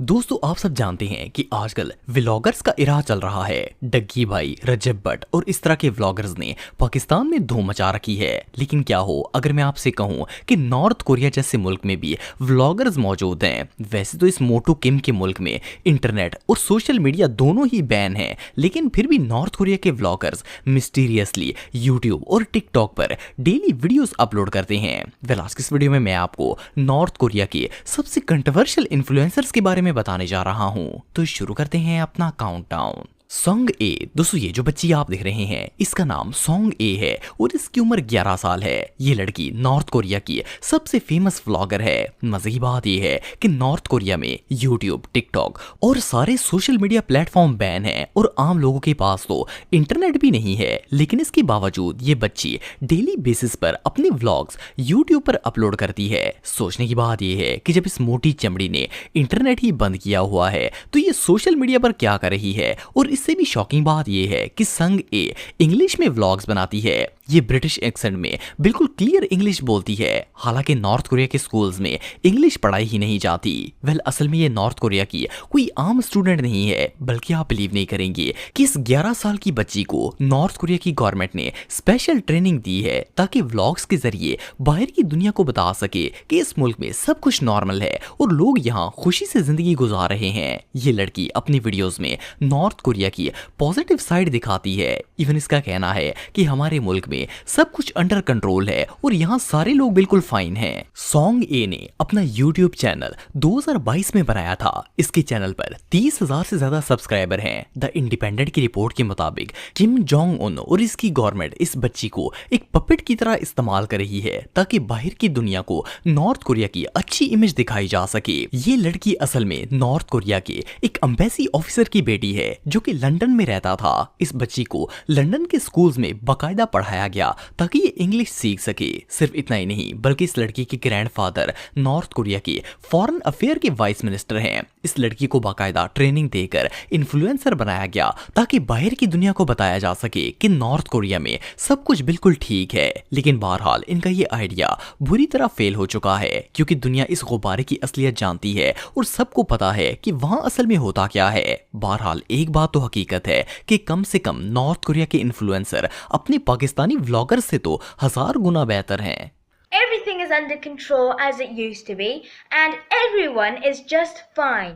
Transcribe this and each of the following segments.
दोस्तों आप सब जानते हैं कि आजकल व्लॉगर्स का इरा चल रहा है। डग्गी भाई, रजब भट्ट और इस तरह के व्लॉगर्स ने पाकिस्तान में धूम मचा रखी है। लेकिन क्या हो अगर मैं आपसे कहूं कि नॉर्थ कोरिया जैसे मुल्क में भी व्लॉगर्स मौजूद हैं। वैसे तो इस मोटू किम के मुल्क में इंटरनेट और सोशल मीडिया दोनों ही बैन है, लेकिन फिर भी नॉर्थ कोरिया के व्लॉगर्स मिस्टीरियसली यूट्यूब और टिकटॉक पर डेली वीडियोस अपलोड करते हैं। वेल आज की इस वीडियो में मैं आपको नॉर्थ कोरिया के सबसे कंट्रोवर्शियल इन्फ्लुएंसर्स के बारे में बताने जा रहा हूं। तो शुरू करते हैं अपना काउंटडाउन। सॉन्ग ए। दोस्तों ये जो बच्ची आप देख रहे हैं इसका नाम सॉन्ग ए है और इसकी उम्र 11 साल है। ये लड़की नॉर्थ कोरिया की सबसे फेमस व्लॉगर है। मजे की बात ये है कि नॉर्थ कोरिया में यूट्यूब, टिकटॉक और सारे सोशल मीडिया प्लेटफॉर्म बैन है और आम लोगों के पास तो इंटरनेट भी नहीं है। लेकिन इसके बावजूद ये बच्ची डेली बेसिस पर अपने व्लॉग्स यूट्यूब पर अपलोड करती है। सोचने की बात ये है कि जब इस मोटी चमड़ी ने इंटरनेट ही बंद किया हुआ है तो ये सोशल मीडिया पर क्या कर रही है। और इससे भी शॉकिंग बात यह है कि संग ए इंग्लिश में व्लॉग्स बनाती है। ये ब्रिटिश एक्सेंट में बिल्कुल क्लियर इंग्लिश बोलती है। हालांकि नॉर्थ कोरिया के स्कूल्स में इंग्लिश पढ़ाई ही नहीं जाती। वेल असल में ये नॉर्थ कोरिया की कोई आम स्टूडेंट नहीं है, बल्कि आप बिलीव नहीं करेंगे कि इस 11 साल की बच्ची को नॉर्थ कोरिया की गवर्नमेंट ने स्पेशल ट्रेनिंग दी है ताकि व्लॉग्स के जरिए बाहर की दुनिया को बता सके कि इस मुल्क में सब कुछ नॉर्मल है और लोग यहाँ खुशी से जिंदगी गुजार रहे हैं। ये लड़की अपनी वीडियोस में नॉर्थ कोरिया की पॉजिटिव साइड दिखाती है। इवन इसका कहना है कि हमारे मुल्क में सब कुछ अंडर कंट्रोल है और यहाँ सारे लोग बिल्कुल फाइन हैं। सॉन्ग ए ने अपना यूट्यूब चैनल 2022 में बनाया था। इसके चैनल पर 30,000 से ज्यादा सब्सक्राइबर हैं। द इंडिपेंडेंट की रिपोर्ट के मुताबिक किम जोंग उन और इसकी गवर्नमेंट इस बच्ची को एक पपेट की तरह इस्तेमाल कर रही है ताकि बाहर की दुनिया को नॉर्थ कोरिया की अच्छी इमेज दिखाई जा सके। ये लड़की असल में नॉर्थ कोरिया के एक एम्बेसी ऑफिसर की बेटी है जो कि लंदन में रहता था। इस बच्ची को लंदन के स्कूल्स में बकायदा पढ़ाया गया ताकि ये इंग्लिश सीख सके। सिर्फ इतना ही नहीं बल्कि इस लड़की के ग्रैंडफादर नॉर्थ कोरिया के फॉरेन अफेयर के वाइस मिनिस्टर हैं। इस लड़की को बाकायदा ट्रेनिंग देकर इन्फ्लुएंसर बनाया गया ताकि बाहर की दुनिया को बताया जा सके कि नॉर्थ कोरिया में सब कुछ बिल्कुल ठीक है। लेकिन बहरहाल इनका ये आइडिया बुरी तरह फेल हो चुका है क्योंकि दुनिया इस गुब्बारे की असलियत जानती है और सबको पता है कि वहां असल में होता क्या है। बहरहाल एक बात तो हकीकत है कि कम से कम नॉर्थ कोरिया के इन्फ्लुएंसर अपने पाकिस्तानी व्लॉगर से तो 1000 गुना बेहतर हैं। Everything is under control as it used to be, and everyone is just fine.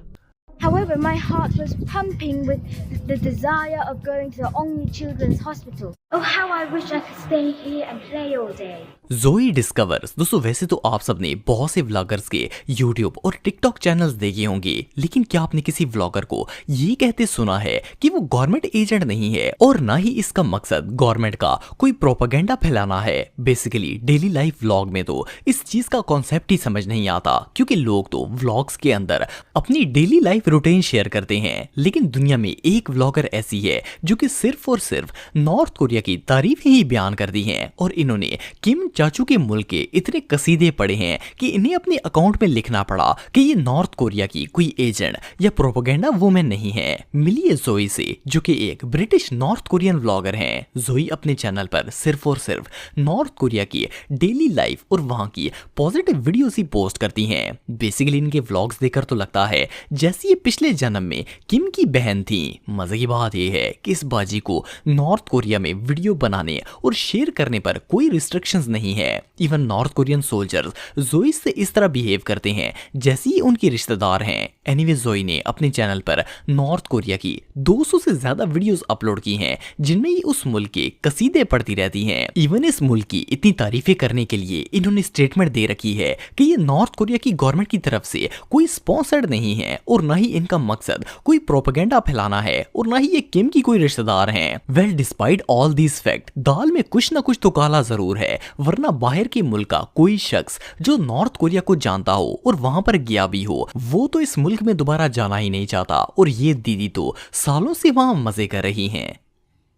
However, my heart was pumping with the desire of going to the Ongmi Children's Hospital. Oh, how I wish I could stay here and play all day. जोई discovers. दोस्तों वैसे तो आप सबने बहुत से vloggers के YouTube और टिकटॉक चैनल्स देखे होंगे, लेकिन क्या आपने किसी व्लॉगर को ये कहते सुना है कि वो गवर्नमेंट एजेंट नहीं है और ना ही इसका मकसद गवर्नमेंट का कोई प्रोपेगेंडा फैलाना है। बेसिकली डेली लाइफ व्लॉग में तो इस चीज का कॉन्सेप्ट ही समझ नहीं आता क्योंकि लोग तो व्लॉग्स के अंदर अपनी डेली लाइफ रूटीन शेयर करते हैं। लेकिन दुनिया में एक व्लॉगर ऐसी है जो कि सिर्फ और सिर्फ नॉर्थ कोरिया की तारीफें ही बयान कर दी हैं और इन्होंने किम चाचू के मुल्क के इतने कसीदे पढ़े हैं कि इन्हें अपने अकाउंट में लिखना पड़ा कि ये नॉर्थ कोरिया की कोई एजेंट या प्रोपेगेंडा वुमेन नहीं है। मिलिए जोई से जो कि एक ब्रिटिश नॉर्थ कोरियन व्लॉगर हैं। जोई अपने चैनल पर सिर्फ और सिर्फ नॉर्थ कोरिया की डेली लाइफ और वहां की पॉजिटिव वीडियोस ही पोस्ट करती हैं। बेसिकली इनके व्लॉग्स देखकर तो लगता है जैसे ये पिछले जन्म में किम की बहन थी। मजे की बात यह है कि इस बाजी को नॉर्थ कोरिया में वीडियो बनाने और शेयर करने पर कोई रिस्ट्रिक्शंस नहीं है। इवन नॉर्थ कोरियन सोल्जर्स जोई से इस तरह बिहेव करते हैं जैसे ही उनके रिश्तेदार हैं। एनीवे जोई ने अपने चैनल पर नॉर्थ कोरिया की 200 से ज्यादा वीडियोस अपलोड की हैं जिनमें ये उस मुल्क के कसीदे पढ़ती रहती हैं। इवन इस मुल्क की इतनी तारीफें करने के लिए इन्होंने स्टेटमेंट दे रखी है कि ये नॉर्थ कोरिया की गवर्नमेंट की तरफ से कोई स्पॉन्सर्ड नहीं है और ना ही इनका मकसद कोई प्रोपेगेंडा फैलाना है और ना ही ये किम की कोई रिश्तेदार हैं। Well despite all these fact दाल में कुछ ना कुछ तो काला जरूर है, वरना बाहर के मुल्क का कोई शख्स जो नॉर्थ कोरिया को जानता हो और वहां पर गया भी हो वो तो इस मुल्क में दोबारा जाना ही नहीं चाहता और ये दीदी तो सालों से वहां मजे कर रही हैं।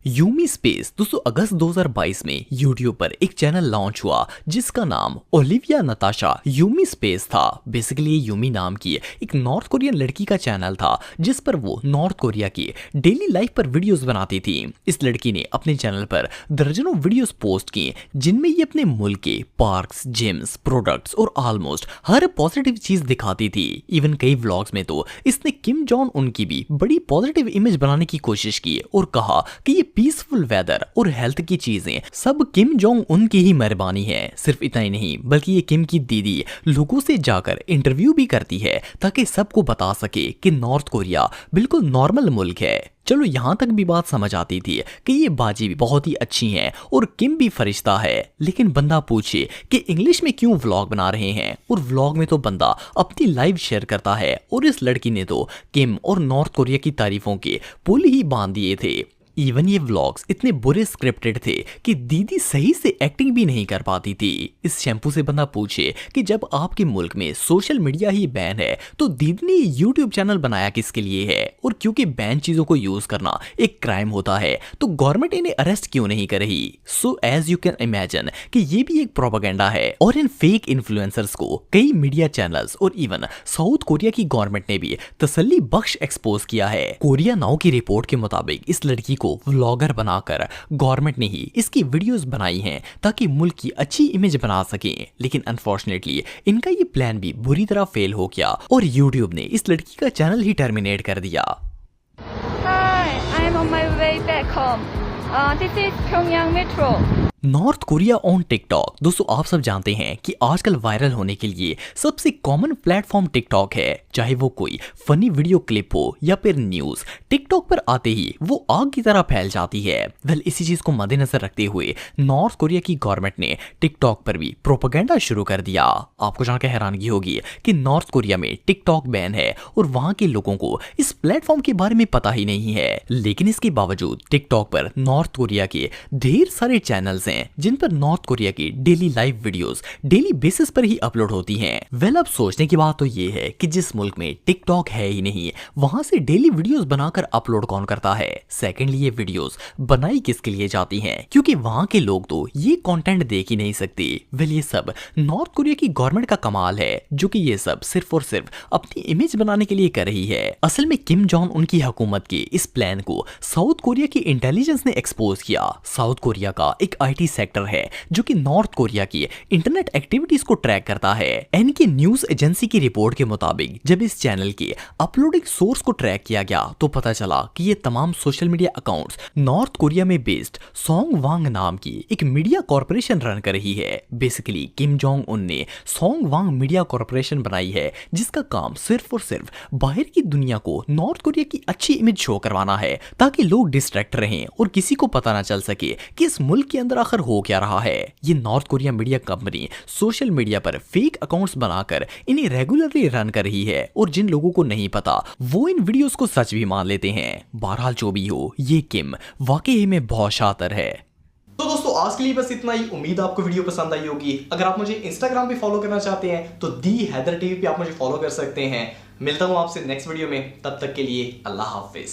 Yumi space. दोस्तों अगस्त 2022 में यूट्यूब पर एक चैनल लॉन्च हुआ जिसका नाम ओलिविया नताशा यूमी स्पेस था। बेसिकली ये यूमी नाम की एक नॉर्थ कोरियन लड़की का चैनल था जिस पर वो नॉर्थ कोरिया की डेली लाइफ पर वीडियोस बनाती थी। इस लड़की ने अपने चैनल पर दर्जनों वीडियोस पोस्ट की जिनमें ये अपने मुल्क के पार्क्स, जिम्स, प्रोडक्ट्स और ऑलमोस्ट हर पॉजिटिव चीज दिखाती थी। इवन कई व्लॉग्स में तो इसने किम जोंग उन की भी बड़ी पॉजिटिव इमेज बनाने की कोशिश की और कहा कि ये पीसफुल वेदर और हेल्थ की चीजें सब किम जोंग उन की ही मेहरबानी है। सिर्फ इतना ही नहीं बल्कि ये किम की दीदी लोगों से जाकर इंटरव्यू भी करती है ताकि सबको बता सके कि नॉर्थ कोरिया बिल्कुल नॉर्मल मुल्क है। चलो यहाँ तक भी बात समझ आती थी कि ये बाजी भी बहुत ही अच्छी हैं और किम भी फरिश्ता है। लेकिन बंदा पूछे कि इंग्लिश में क्यों व्लॉग बना रहे हैं, और व्लॉग में तो बंदा अपनी लाइफ शेयर करता है और इस लड़की ने तो किम और नॉर्थ कोरिया की तारीफों के पुल ही बांध दिए थे। इवन ये व्लॉग्स इतने बुरे स्क्रिप्टेड थे कि दीदी सही से एक्टिंग भी नहीं कर पाती थी। इस शैम्पू से बंदा पूछे कि जब आपके मुल्क में सोशल मीडिया ही बैन है तो दीदी ने यूट्यूब चैनल बनाया किसके लिए है, और क्योंकि बैन चीजों को यूज करना एक क्राइम होता है तो गवर्नमेंट इन्हें अरेस्ट क्यों नहीं कर रही। So as you can imagine कि ये भी एक प्रोपेगेंडा है और इन फेक इन्फ्लुएंसर्स को कई मीडिया चैनल्स और इवन साउथ कोरिया की गवर्नमेंट ने भी तसल्ली बख्श एक्सपोज किया है। कोरिया नाउ की रिपोर्ट के मुताबिक इस लड़की को व्लॉगर बनाकर गवर्नमेंट ने ही इसकी वीडियोस बनाई हैं ताकि मुल्क की अच्छी इमेज बना सकें। लेकिन अनफॉर्चुनेटली इनका ये प्लान भी बुरी तरह फेल हो गया और यूट्यूब ने इस लड़की का चैनल ही टर्मिनेट कर दिया। Hi, I'm on my way back home. This is Pyongyang Metro. North Korea on TikTok. दोस्तों आप सब जानते हैं कि आजकल वायरल होने के लिए सबसे कॉमन प्लेटफॉर्म टिकटॉक है। चाहे वो कोई फनी वीडियो क्लिप हो या फिर न्यूज, टिकटॉक पर आते ही वो आग की तरह फैल जाती है। वेल इसी चीज को मद्देनजर रखते हुए नॉर्थ कोरिया की गवर्नमेंट ने टिकटॉक पर भी प्रोपेगेंडा शुरू कर दिया। आपको जानकर हैरानगी होगी कि नॉर्थ कोरिया में टिकटॉक बैन है और वहां के लोगों को इस प्लेटफॉर्म के बारे में पता ही नहीं है। लेकिन इसके बावजूद टिकटॉक पर नॉर्थ कोरिया के ढेर सारे चैनल्स हैं जिन पर नॉर्थ कोरिया की daily live videos daily basis पर ही अपलोड होती हैं। वेल अब सोचने की बात तो ये है कि जिस मुल्क में टिकटॉक है ही नहीं वहां से डेली वीडियोस बनाकर अपलोड कौन करता है। सेकेंडली ये वीडियोस बनाई किसके लिए जाती हैं, क्योंकि वहां के लोग तो ये कंटेंट देख ही नहीं सकते। वेल ये सब नॉर्थ कोरिया की गवर्नमेंट का कमाल है जो कि ये सब सिर्फ और सिर्फ अपनी इमेज बनाने के लिए कर रही है। असल में किम जोंग उनकी हुकूमत के इस प्लान को साउथ कोरिया की इंटेलिजेंस ने एक्सपोज किया। साउथ कोरिया का एक IT सेक्टर है जो कि नॉर्थ कोरिया की इंटरनेट एक्टिविटीज को ट्रैक करता है। एनके न्यूज एजेंसी की रिपोर्ट के मुताबिक जब इस चैनल के अपलोडिंग सोर्स को ट्रैक किया गया तो पता चला कि ये तमाम social media accounts north Korea में बेस्ड सोंगवांग नाम की एक मीडिया कॉर्पोरेशन रन कर रही है। बेसिकली किम जोंग उन ने सोंगवांग मीडिया कॉर्पोरेशन बनाई है जिसका काम सिर्फ और सिर्फ बाहर की दुनिया को नॉर्थ कोरिया की अच्छी इमेज शो करवाना है ताकि लोग डिस्ट्रैक्ट रहें और किसी को पता ना चल सके कि इस मुल्क के अंदर आखिर हो क्या रहा है। ये north Korea media company social media पर फेक अकाउंट्स बनाकर इन्हें रेगुलरली रन कर रही है और जिन लोगों को नहीं पता वो इन वीडियोस को सच भी मान लेते हैं। बहरहाल जो भी हो ये किम वाकई में बहुत शातिर है। तो दोस्तों आज के लिए बस इतना ही। उम्मीद आपको वीडियो पसंद आई होगी। अगर आप मुझे इंस्टाग्राम पे फॉलो करना चाहते हैं तो दी हैदर टीवी पे आप मुझे फॉलो कर सकते हैं। मिलता हूं आपसे नेक्स्ट वीडियो में, तब तक के लिए अल्लाह हाफिज।